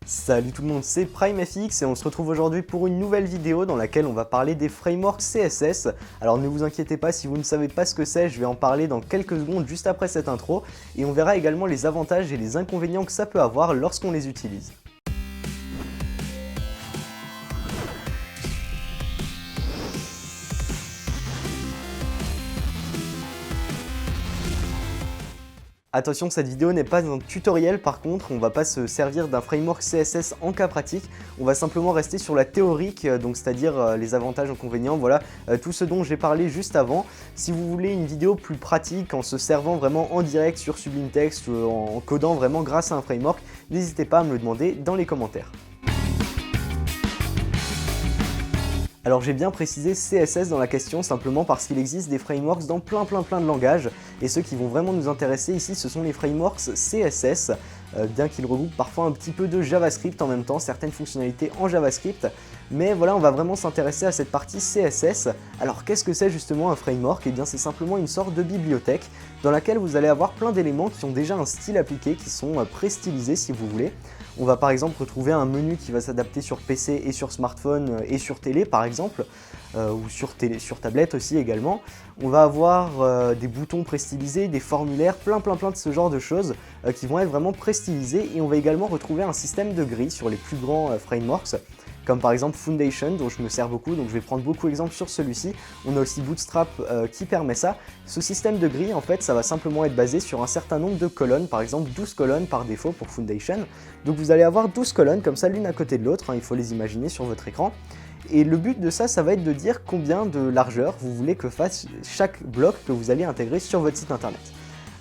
Salut tout le monde, c'est PrimeFX et on se retrouve aujourd'hui pour une nouvelle vidéo dans laquelle on va parler des frameworks CSS. Alors ne vous inquiétez pas, si vous ne savez pas ce que c'est, je vais en parler dans quelques secondes juste après cette intro et on verra également les avantages et les inconvénients que ça peut avoir lorsqu'on les utilise. Attention, cette vidéo n'est pas un tutoriel par contre, on va pas se servir d'un framework CSS en cas pratique, on va simplement rester sur la théorique, donc c'est-à-dire les avantages, inconvénients, voilà, tout ce dont j'ai parlé juste avant. Si vous voulez une vidéo plus pratique en se servant vraiment en direct sur Sublime Text, en codant vraiment grâce à un framework, n'hésitez pas à me le demander dans les commentaires. Alors j'ai bien précisé CSS dans la question simplement parce qu'il existe des frameworks dans plein de langages et ceux qui vont vraiment nous intéresser ici ce sont les frameworks CSS, bien qu'ils regroupent parfois un petit peu de JavaScript en même temps, certaines fonctionnalités en JavaScript, mais voilà on va vraiment s'intéresser à cette partie CSS. Alors qu'est-ce que c'est justement un framework? Eh bien c'est simplement une sorte de bibliothèque dans laquelle vous allez avoir plein d'éléments qui ont déjà un style appliqué, qui sont pré-stylisés si vous voulez. On va par exemple retrouver un menu qui va s'adapter sur PC et sur smartphone et sur télé par exemple, ou sur tablette aussi également. On va avoir des boutons préstylisés, des formulaires, plein de ce genre de choses qui vont être vraiment préstylisés, et on va également retrouver un système de grilles sur les plus grands frameworks, comme par exemple Foundation dont je me sers beaucoup, donc je vais prendre beaucoup d'exemples sur celui-ci. On a aussi Bootstrap qui permet ça. Ce système de grille en fait ça va simplement être basé sur un certain nombre de colonnes, par exemple 12 colonnes par défaut pour Foundation. Donc vous allez avoir 12 colonnes comme ça l'une à côté de l'autre, il faut les imaginer sur votre écran. Et le but de ça, ça va être de dire combien de largeur vous voulez que fasse chaque bloc que vous allez intégrer sur votre site internet.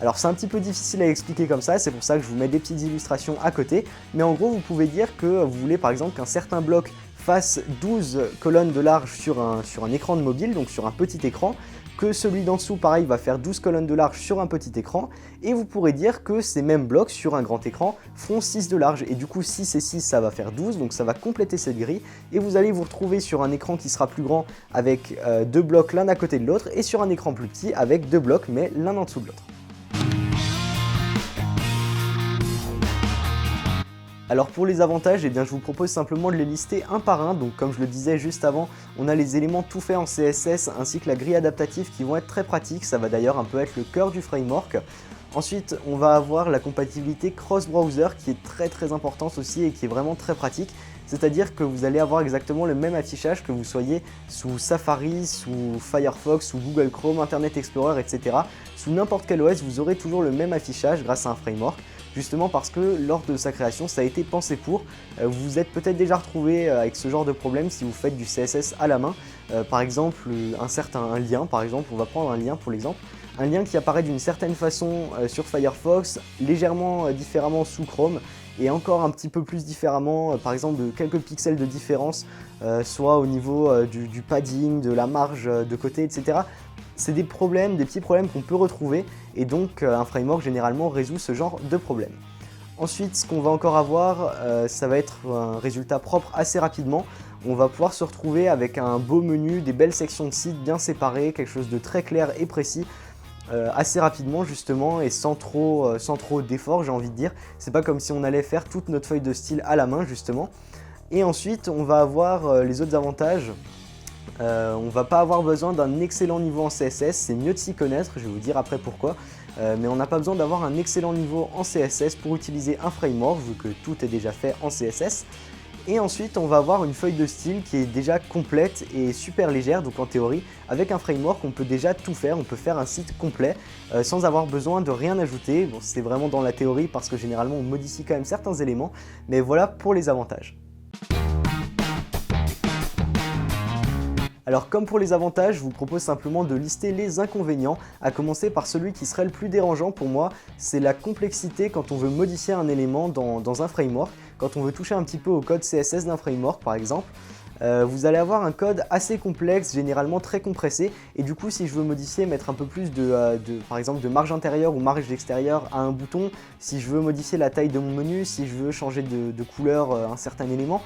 Alors c'est un petit peu difficile à expliquer comme ça, c'est pour ça que je vous mets des petites illustrations à côté, mais en gros vous pouvez dire que vous voulez par exemple qu'un certain bloc fasse 12 colonnes de large sur un écran de mobile, donc sur un petit écran, que celui d'en dessous pareil va faire 12 colonnes de large sur un petit écran, et vous pourrez dire que ces mêmes blocs sur un grand écran feront 6 de large, et du coup 6 et 6 ça va faire 12, donc ça va compléter cette grille, et vous allez vous retrouver sur un écran qui sera plus grand avec deux blocs l'un à côté de l'autre, et sur un écran plus petit avec deux blocs mais l'un en dessous de l'autre. Alors pour les avantages, eh bien, je vous propose simplement de les lister un par un. Donc comme je le disais juste avant, on a les éléments tout faits en CSS ainsi que la grille adaptative qui vont être très pratiques. Ça va d'ailleurs un peu être le cœur du framework. Ensuite, on va avoir la compatibilité cross-browser qui est très importante aussi et qui est vraiment très pratique. C'est-à-dire que vous allez avoir exactement le même affichage que vous soyez sous Safari, sous Firefox, sous Google Chrome, Internet Explorer, etc. Sous n'importe quel OS, vous aurez toujours le même affichage grâce à un framework. Justement parce que lors de sa création, ça a été pensé pour. Vous vous êtes peut-être déjà retrouvé avec ce genre de problème si vous faites du CSS à la main. Par exemple, un lien, par exemple, on va prendre un lien pour l'exemple. Un lien qui apparaît d'une certaine façon sur Firefox, légèrement différemment sous Chrome, et encore un petit peu plus différemment, par exemple de quelques pixels de différence, soit au niveau du padding, de la marge de côté, etc. C'est des petits problèmes qu'on peut retrouver, et donc un framework généralement résout ce genre de problème. Ensuite, ce qu'on va encore avoir, ça va être un résultat propre assez rapidement. On va pouvoir se retrouver avec un beau menu, des belles sections de site bien séparées, quelque chose de très clair et précis, assez rapidement justement, et sans trop d'efforts, j'ai envie de dire. C'est pas comme si on allait faire toute notre feuille de style à la main justement. Et ensuite, on va avoir les autres avantages. On va pas avoir besoin d'un excellent niveau en CSS, c'est mieux de s'y connaître, je vais vous dire après pourquoi, mais on n'a pas besoin d'avoir un excellent niveau en CSS pour utiliser un framework, vu que tout est déjà fait en CSS. Et ensuite on va avoir une feuille de style qui est déjà complète et super légère, donc en théorie, avec un framework on peut déjà tout faire, on peut faire un site complet sans avoir besoin de rien ajouter. Bon, c'est vraiment dans la théorie parce que généralement on modifie quand même certains éléments, mais voilà pour les avantages. Alors comme pour les avantages, je vous propose simplement de lister les inconvénients, à commencer par celui qui serait le plus dérangeant pour moi, c'est la complexité quand on veut modifier un élément dans un framework, quand on veut toucher un petit peu au code CSS d'un framework par exemple. Vous allez avoir un code assez complexe, généralement très compressé, et du coup si je veux modifier, mettre un peu plus par exemple de marge intérieure ou marge extérieure à un bouton, si je veux modifier la taille de mon menu, si je veux changer de couleur un certain élément,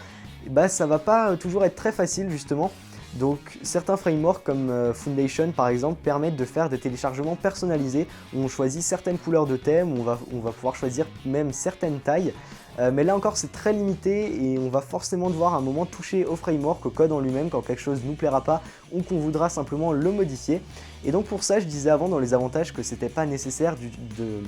bah ça va pas toujours être très facile justement. Donc certains frameworks comme Foundation par exemple permettent de faire des téléchargements personnalisés où on choisit certaines couleurs de thème, on va pouvoir choisir même certaines tailles mais là encore c'est très limité et on va forcément devoir à un moment toucher au framework, au code en lui-même quand quelque chose ne nous plaira pas ou qu'on voudra simplement le modifier. Et donc pour ça, je disais avant dans les avantages que c'était pas nécessaire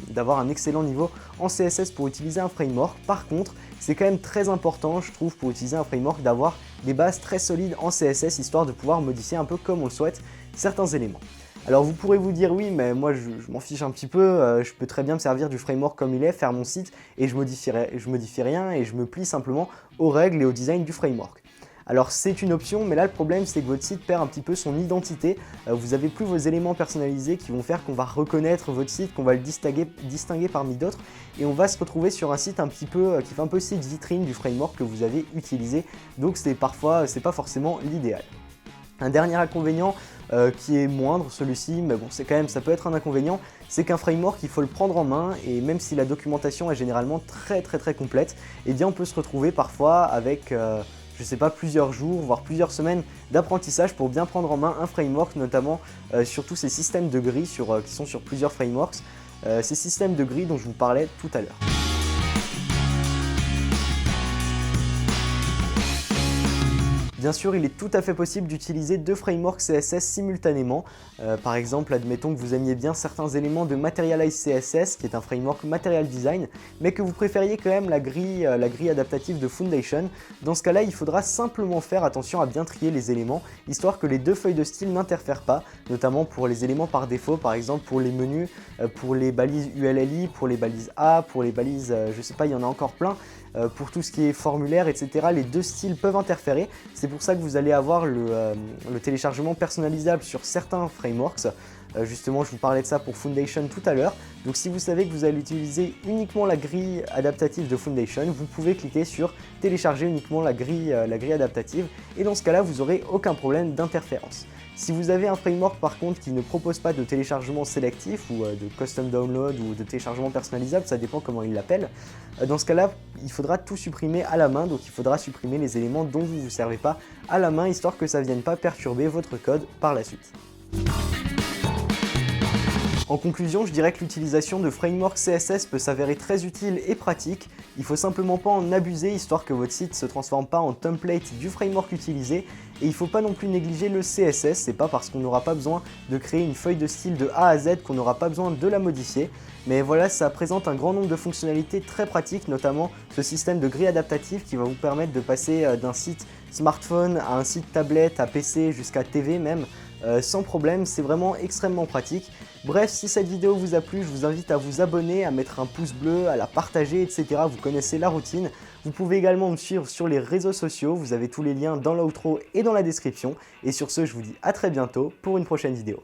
d'avoir un excellent niveau en CSS pour utiliser un framework. Par contre, c'est quand même très important, je trouve, pour utiliser un framework d'avoir des bases très solides en CSS, histoire de pouvoir modifier un peu comme on le souhaite certains éléments. Alors vous pourrez vous dire oui, mais moi je m'en fiche un petit peu, je peux très bien me servir du framework comme il est, faire mon site et je modifie rien et je me plie simplement aux règles et au design du framework. Alors c'est une option, mais là le problème c'est que votre site perd un petit peu son identité, vous n'avez plus vos éléments personnalisés qui vont faire qu'on va reconnaître votre site, qu'on va le distinguer parmi d'autres, et on va se retrouver sur un site un petit peu qui fait un peu site vitrine du framework que vous avez utilisé, donc c'est pas forcément l'idéal. Un dernier inconvénient qui est moindre celui-ci, mais bon ça peut être un inconvénient, c'est qu'un framework il faut le prendre en main et même si la documentation est généralement très complète, eh bien on peut se retrouver parfois avec je sais pas, plusieurs jours, voire plusieurs semaines d'apprentissage pour bien prendre en main un framework, notamment sur tous ces systèmes de grilles qui sont sur plusieurs frameworks, ces systèmes de grilles dont je vous parlais tout à l'heure. Bien sûr, il est tout à fait possible d'utiliser deux frameworks CSS simultanément. Par exemple, admettons que vous aimiez bien certains éléments de Materialize CSS, qui est un framework Material Design, mais que vous préfériez quand même la grille adaptative de Foundation. Dans ce cas-là, il faudra simplement faire attention à bien trier les éléments, histoire que les deux feuilles de style n'interfèrent pas, notamment pour les éléments par défaut, par exemple pour les menus, pour les balises ULLI, pour les balises A, pour les balises, je sais pas, il y en a encore plein. Pour tout ce qui est formulaire, etc., les deux styles peuvent interférer. C'est pour ça que vous allez avoir le téléchargement personnalisable sur certains frameworks. Justement, je vous parlais de ça pour Foundation tout à l'heure. Donc si vous savez que vous allez utiliser uniquement la grille adaptative de Foundation, vous pouvez cliquer sur télécharger uniquement la grille adaptative et dans ce cas-là, vous n'aurez aucun problème d'interférence. Si vous avez un framework par contre qui ne propose pas de téléchargement sélectif ou de custom download ou de téléchargement personnalisable, ça dépend comment il l'appelle, dans ce cas-là, il faudra tout supprimer à la main, donc il faudra supprimer les éléments dont vous ne vous servez pas à la main, histoire que ça ne vienne pas perturber votre code par la suite. En conclusion, je dirais que l'utilisation de framework CSS peut s'avérer très utile et pratique. Il faut simplement pas en abuser, histoire que votre site ne se transforme pas en template du framework utilisé. Et il ne faut pas non plus négliger le CSS, c'est pas parce qu'on n'aura pas besoin de créer une feuille de style de A à Z qu'on n'aura pas besoin de la modifier. Mais voilà, ça présente un grand nombre de fonctionnalités très pratiques, notamment ce système de grille adaptative qui va vous permettre de passer d'un site smartphone à un site tablette, à PC, jusqu'à TV même, sans problème, c'est vraiment extrêmement pratique. Bref, si cette vidéo vous a plu, je vous invite à vous abonner, à mettre un pouce bleu, à la partager, etc. Vous connaissez la routine. Vous pouvez également me suivre sur les réseaux sociaux, vous avez tous les liens dans l'outro et dans la description. Et sur ce, je vous dis à très bientôt pour une prochaine vidéo.